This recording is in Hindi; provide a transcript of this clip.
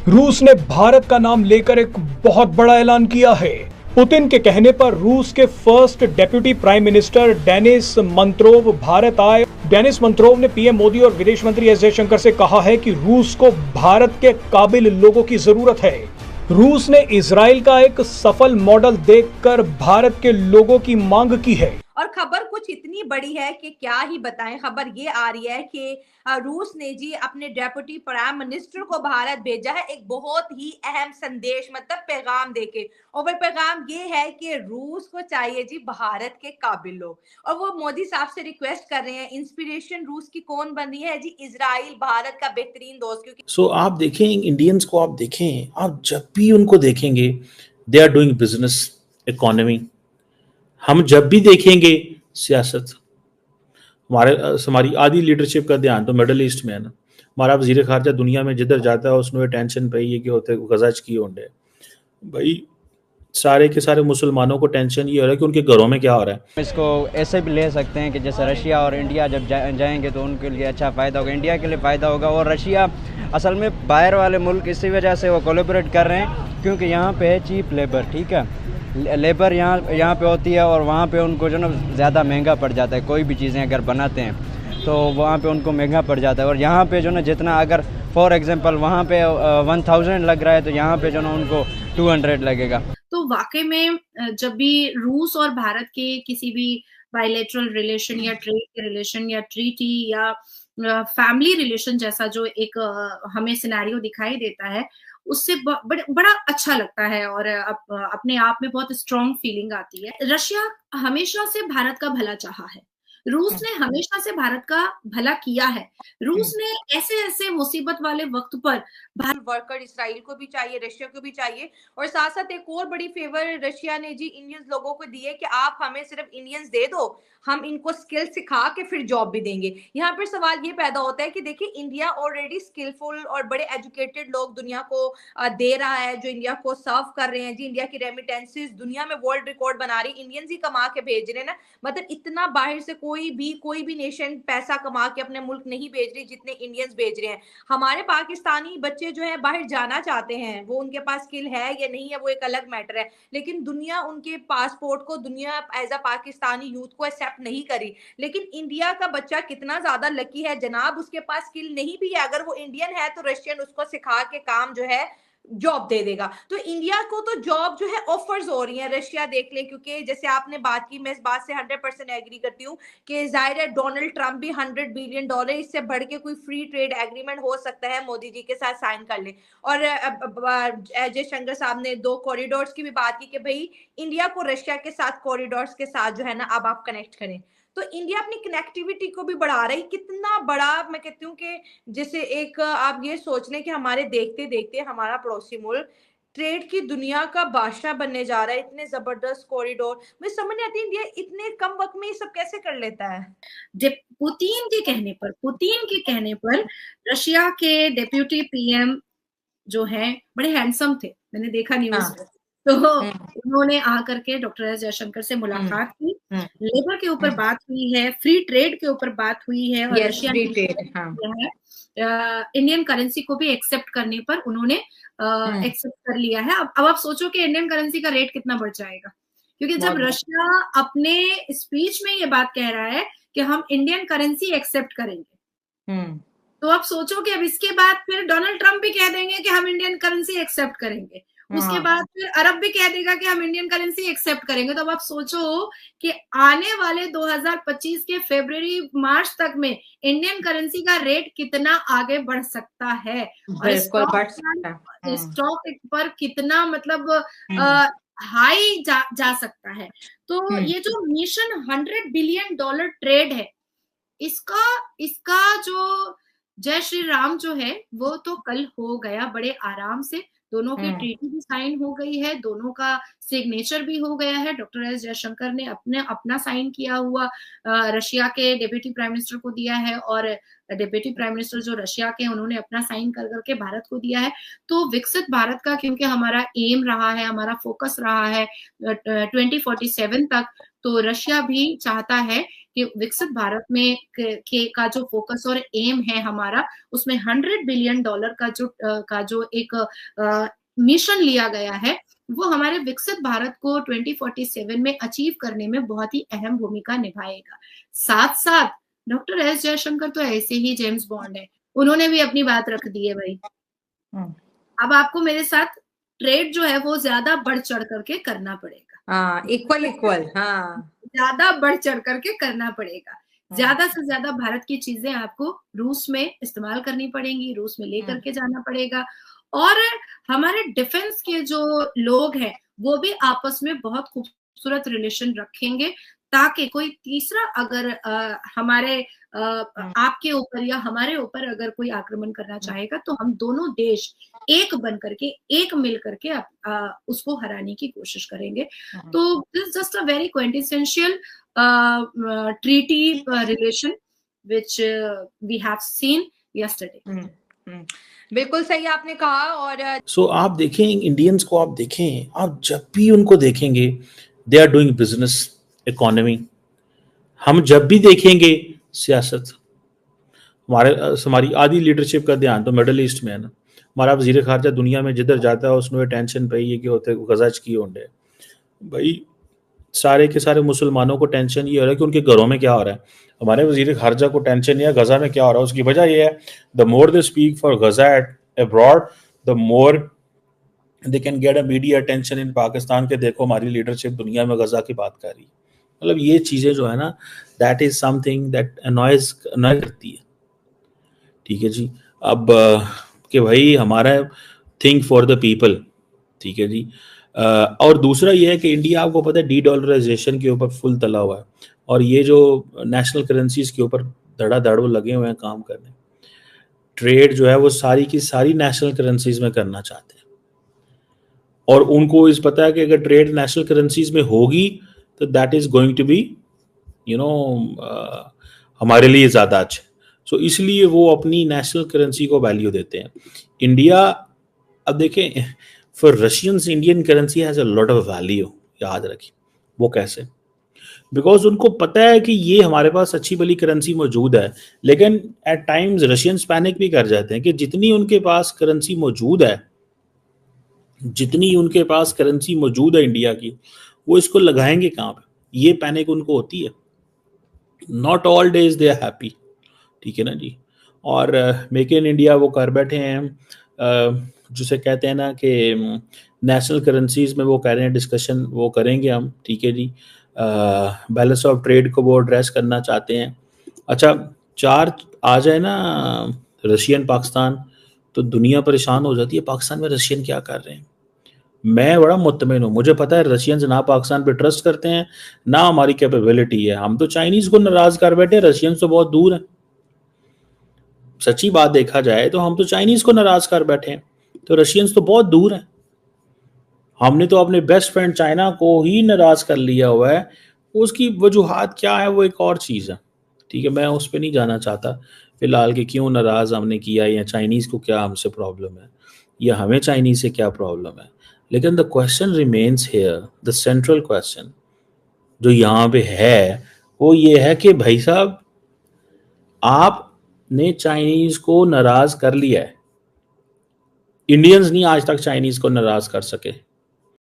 रूस ने भारत का नाम लेकर एक बहुत बड़ा ऐलान किया है। पुतिन के कहने पर रूस के first deputy prime minister Denis Manturov Bharat आए। डेनिस मंत्रोव ने पीएम मोदी और विदेश मंत्री एस जयशंकर से कहा है कि रूस को भारत के काबिल लोगों की जरूरत है। रूस ने इजराइल का एक सफल मॉडल देखकर भारत के लोगों की मांग की है। और खबर कुछ इतनी बड़ी है कि क्या ही बताएं। खबर ये आ रही है कि रूस ने जी अपने डेप्यूटी प्राइम मिनिस्टर को भारत भेजा है, एक बहुत ही अहम संदेश, मतलब पैगाम देके। और वो पैगाम ये है कि रूस को चाहिए जी भारत के काबिल लोग। और वो मोदी साहब से रिक्वेस्ट कर रहे हैं, इंस्पिरेशन रूस की कौन बनी है जी? इजराइल, भारत का बेहतरीन दोस्त। क्योंकि आप देखें इंडियंस को, आप देखें, आप जब भी उनको देखेंगे they are doing business, economy. हम जब भी देखेंगे सियासत, हमारी आधी लीडरशिप का ध्यान तो मिडल ईस्ट में है ना। हमारा वजीर खारजा दुनिया में जिधर जाता है उसमें टेंशन पे ये कि होते गजाज की होंडे भाई, सारे के सारे मुसलमानों को टेंशन ये हो रहा है कि उनके घरों में क्या हो रहा है। इसको ऐसे भी ले सकते हैं कि जैसे रशिया और इंडिया जब जाएंगे तो उनके लिए अच्छा फ़ायदा होगा, इंडिया के लिए फ़ायदा होगा। और रशिया असल में बाहर वाले मुल्क इसी वजह से वो कोलैबोरेट कर रहे हैं क्योंकि यहाँ पे है चीप लेबर, ठीक है। लेबर यहाँ पे होती है और वहाँ पे उनको जो ना ज़्यादा महंगा पड़ जाता है। कोई भी चीज़ें अगर बनाते हैं तो वहाँ पे उनको महंगा पड़ जाता है। और यहाँ पे जो ना जितना अगर फॉर एग्जांपल वहाँ पे 1000 लग रहा है तो यहाँ पे जो ना उनको 200 लगेगा। तो वाकई में जब भी रूस और भारत के किसी भी बायलैटरल रिलेशन या ट्रेड के रिलेशन या ट्रीटी या फैमिली रिलेशन जैसा जो एक हमें सिनेरियो दिखाई देता है, उससे बड़ा अच्छा लगता है और अपने आप में बहुत स्ट्रॉन्ग फीलिंग आती है। रशिया हमेशा से भारत का भला चाहा है, रूस ने हमेशा से भारत का भला किया है। रूस ने ऐसे ऐसे मुसीबत वाले वक्त पर वर्कर इसराइल को भी चाहिए, रशिया को भी चाहिए। और साथ साथ एक और बड़ी फेवर रशिया ने जी इंडियंस लोगों को दी है कि आप हमें सिर्फ इंडियंस दे दो, हम इनको स्किल सिखा के फिर जॉब भी देंगे। यहाँ पर सवाल ये पैदा होता है कि देखिए इंडिया ऑलरेडी स्किलफुल और बड़े एजुकेटेड लोग दुनिया को दे रहा है, जो इंडिया को सर्व कर रहे हैं जी। इंडिया की रेमिटेंसेस दुनिया में वर्ल्ड रिकॉर्ड बना रही, इंडियंस ही कमा के भेज रहे हैं ना। मतलब इतना बाहर से कोई भी नेशन पैसा कमा के अपने मुल्क नहीं भेज रही जितने इंडियंस भेज रहे हैं। हमारे पाकिस्तानी बच्चे जो है बाहर जाना चाहते हैं, वो उनके पास स्किल है या नहीं है वो एक अलग मैटर है, लेकिन दुनिया उनके पासपोर्ट को, दुनिया एज अ पाकिस्तानी यूथ को एक्सेप्ट नहीं करी। लेकिन इंडिया का बच्चा कितना ज्यादा लकी है जनाब, उसके पास स्किल नहीं भी है, अगर वो इंडियन है तो रशियन उसको सिखा के काम जो है जॉब दे देगा। तो इंडिया को तो जॉब जो है ऑफर्स हो रही है, रशिया देख लें। क्योंकि जैसे आपने बात की, मैं इस बात से 100% एग्री करती हूँ कि जाहिर है डोनाल्ड ट्रंप भी $100 बिलियन, इससे बढ़ के कोई फ्री ट्रेड एग्रीमेंट हो सकता है मोदी जी के साथ साइन कर ले। और जयशंकर साहब ने 2 कॉरिडोर्स की भी बात की कि भाई इंडिया को रशिया के साथ कॉरिडोर्स के साथ जो है ना अब आप कनेक्ट करें। तो इंडिया अपनी कनेक्टिविटी को भी बढ़ा रही। कितना बड़ा, मैं कहती हूँ कि जैसे एक आप ये सोच लें कि हमारे देखते देखते हमारा पड़ोसी मुल्क ट्रेड की दुनिया का बादशाह बनने जा रहा है। इतने जबरदस्त कॉरिडोर, मुझे समझ नहीं आती इंडिया इतने कम वक्त में ये सब कैसे कर लेता है। पुतिन के कहने पर रशिया के डेप्यूटी पीएम जो है बड़े हैंडसम थे, मैंने देखा न्यूज में। तो उन्होंने आकर के डॉक्टर एस जयशंकर से मुलाकात की, लेबर के ऊपर बात हुई है, फ्री ट्रेड के ऊपर बात हुई है और रशिया ने इंडियन करेंसी को भी एक्सेप्ट करने पर उन्होंने एक्सेप्ट कर लिया है। अब आप सोचो कि इंडियन करेंसी का रेट कितना बढ़ जाएगा, क्योंकि जब रशिया अपने स्पीच में ये बात कह रहा है कि हम इंडियन करेंसी एक्सेप्ट करेंगे, तो आप सोचो कि अब इसके बाद फिर डोनाल्ड ट्रंप भी कह देंगे कि हम इंडियन करेंसी एक्सेप्ट करेंगे, उसके बाद फिर अरब भी कह देगा कि हम इंडियन करेंसी एक्सेप्ट करेंगे। तो अब आप सोचो कि आने वाले 2025 के फरवरी मार्च तक में इंडियन करेंसी का रेट कितना आगे बढ़ सकता है और स्टॉक पर कितना मतलब हाई जा सकता है। तो ये जो मिशन $100 बिलियन ट्रेड है, इसका जो जय श्री राम जो है वो तो कल हो गया बड़े आराम से। दोनों की ट्रीटी भी साइन हो गई है, दोनों का सिग्नेचर भी हो गया है। डॉक्टर एस जयशंकर ने अपना साइन किया हुआ रशिया के डेप्यूटी प्राइम मिनिस्टर को दिया है और डेप्यूटी प्राइम मिनिस्टर जो रशिया के उन्होंने अपना साइन कर करके भारत को दिया है। तो विकसित भारत का क्योंकि हमारा एम रहा है, हमारा फोकस रहा है 2047 तक, तो रशिया भी चाहता है कि विकसित भारत में का जो फोकस और एम है हमारा, उसमें $100 बिलियन का जो एक मिशन लिया गया है, वो हमारे विकसित भारत को 2047 में अचीव करने में बहुत ही अहम भूमिका निभाएगा। साथ साथ डॉक्टर एस जयशंकर तो ऐसे ही जेम्स बॉन्ड है, उन्होंने भी अपनी बात रख दी है भाई। अब आपको मेरे साथ ट्रेड जो है वो ज्यादा बढ़ चढ़ करके करना पड़ेगा। हाँ, इक्वल। हाँ, ज्यादा बढ़ चढ़ करके करना पड़ेगा। ज्यादा से ज्यादा भारत की चीजें आपको रूस में इस्तेमाल करनी पड़ेंगी, रूस में लेकर के जाना पड़ेगा। और हमारे डिफेंस के जो लोग हैं वो भी आपस में बहुत खूबसूरत रिलेशन रखेंगे, ताकि कोई तीसरा अगर हमारे आपके ऊपर या हमारे ऊपर अगर कोई आक्रमण करना चाहेगा तो हम दोनों देश एक बन करके, एक मिल करके उसको हराने की कोशिश करेंगे। तो this just a very quintessential treaty relation which we have seen yesterday. बिल्कुल सही आपने कहा। और सो आप देखें, इंडियंस को आप देखें, आप जब भी उनको देखेंगे they are doing business, economy. हम जब भी देखेंगे सियासत, हमारी आधी लीडरशिप का ध्यान तो मिडल ईस्ट में है ना। हमारा वज़ीर ख़ारजा दुनिया में जिधर जाता है उसमें टेंशन पे ये कि होते गज़ाच की होंडे भाई, सारे के सारे मुसलमानों को टेंशन ये हो रहा है कि उनके घरों में क्या हो रहा है। हमारे वज़ीर ख़ारजा को टेंशन है गज़ा में क्या हो रहा है। उसकी वजह ये है, the more they speak for Gaza at abroad, the more they can get a media attention in Pakistan के देखो हमारी लीडरशिप दुनिया में गज़ा की बात कर रही है। मतलब ये चीज़ें जो है ना, दैट इज़ समथिंग दैट अनॉय करती है। ठीक है जी। अब कि भाई हमारा थिंक फॉर द पीपल, ठीक है जी। और दूसरा ये है कि इंडिया, आपको पता है, डी डॉलराइजेशन के ऊपर फुल तला हुआ है, और ये जो नेशनल करेंसीज के ऊपर धड़ाधड़ वो लगे हुए हैं काम करने। ट्रेड जो है वो सारी की सारी नेशनल करेंसीज में करना चाहते हैं, और उनको इस पता है कि अगर ट्रेड नेशनल करेंसीज में होगी तो that is going to be हमारे लिए ज़्यादा अच्छा। सो इसलिए वो अपनी नेशनल करेंसी को वैल्यू देते हैं। इंडिया, अब देखें, for Russians Indian currency has a lot of value, याद रखिए। वो कैसे? बिकॉज उनको पता है कि ये हमारे पास अच्छी भली करेंसी मौजूद है, लेकिन एट टाइम्स रशियंस पैनिक भी कर जाते हैं कि जितनी उनके पास करेंसी मौजूद है, जितनी उनके पास करेंसी मौजूद है इंडिया की, वो इसको लगाएंगे कहाँ पे। ये पैनिक उनको होती है। Not all days they are happy, ठीक है ना जी। और मेक इन इंडिया वो कर बैठे हैं, जिसे कहते हैं ना कि नेशनल करेंसीज में वो कह रहे हैं डिस्कशन वो करेंगे हम, ठीक है जी। बैलेंस ऑफ ट्रेड को वो एड्रेस करना चाहते हैं। अच्छा, चार आ जाए ना रशियन पाकिस्तान, तो दुनिया परेशान हो जाती है पाकिस्तान में रशियन क्या कर रहे हैं। मैं बड़ा मुतमिन हूँ, मुझे पता है रशियंस ना पाकिस्तान पे ट्रस्ट करते हैं ना हमारी कैपेबिलिटी है। हम तो चाइनीज को नाराज कर बैठे, रशियंस तो बहुत दूर है। सच्ची बात देखा जाए तो हम तो चाइनीज को नाराज कर बैठे हैं, तो रशियंस तो बहुत दूर हैं। हमने तो अपने बेस्ट फ्रेंड चाइना को ही नाराज कर लिया हुआ है। उसकी वजूहात क्या है वो एक और चीज़ है, ठीक है। मैं उस पर नहीं जाना चाहता फिलहाल कि क्यों नाराज हमने किया, या चाइनीज़ को क्या हमसे प्रॉब्लम है, या हमें चाइनीज़ से क्या प्रॉब्लम है। लेकिन the question remains here, the central question जो यहाँ पे है वो ये है कि भाई साहब, आपने चाइनीज़ को नाराज कर लिया है। इंडियंस नहीं आज तक चाइनीज़ को नाराज कर सके।